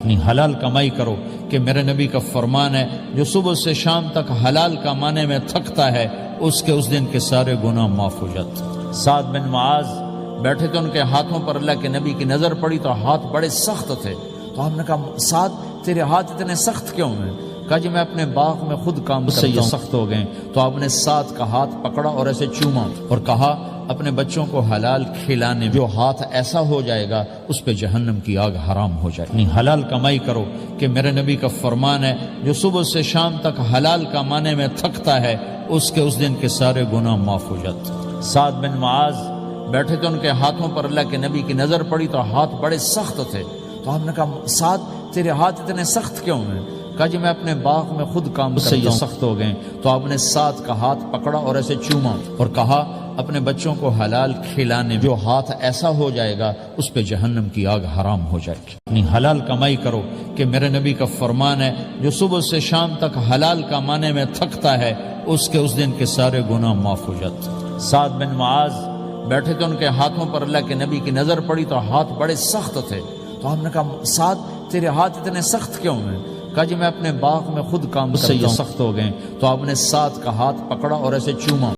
اپنی حلال کمائی کرو کہ میرے نبی کا فرمان ہے جو صبح سے شام تک حلال کمانے میں تھکتا ہے اس کے اس دن کے سارے گناہ معاف ہو جاتے۔ سعد بن معاذ بیٹھے تھے، ان کے ہاتھوں پر اللہ کے نبی کی نظر پڑی تو ہاتھ بڑے سخت تھے، تو ہم نے کہا سعد تیرے ہاتھ اتنے سخت کیوں ہیں؟ کہا جی میں اپنے باغ میں خود کام کرتا ہوں، سخت ہو گئے۔ تو آپ نے سعد کا ہاتھ پکڑا اور ایسے چوما اور کہا اپنے بچوں کو حلال کھلانے جو ہاتھ ایسا ہو جائے گا اس پہ جہنم کی آگ حرام ہو جائے۔ اپنی حلال کمائی کرو کہ میرے نبی کا فرمان ہے جو صبح سے شام تک حلال کمانے میں تھکتا ہے اس کے اس دن کے سارے گناہ معاف ہو جاتے۔ سعد بن معاذ بیٹھے تھے، ان کے ہاتھوں پر اللہ کے نبی کی نظر پڑی تو ہاتھ بڑے سخت تھے، تو ہم نے کہا سعد تیرے ہاتھ اتنے سخت کیوں ہیں؟ کہا جی میں اپنے باغ میں خود کام کرتا ہوں، سخت ہو گئے۔ تو آپ نے سعد کا ہاتھ پکڑا اور ایسے چوما اور کہا اپنے بچوں کو حلال کھلانے جو ہاتھ ایسا ہو جائے گا اس پہ جہنم کی آگ حرام ہو جائے گی۔ اپنی حلال کمائی کرو کہ میرے نبی کا فرمان ہے جو صبح سے شام تک حلال کمانے میں تھکتا ہے اس کے اس دن کے سارے گناہ معاف ہو جاتے۔ سعد بن معاذ بیٹھے تھے، ان کے ہاتھوں پر اللہ کے نبی کی نظر پڑی تو ہاتھ بڑے سخت تھے، تو ہم نے کہا سعد تیرے ہاتھ اتنے سخت کیوں ہیں؟ کہا جی میں اپنے باغ میں خود کام کرتا ہوں، سخت ہو گئے۔ تو آپ نے سعد کا ہاتھ پکڑا اور ایسے چوما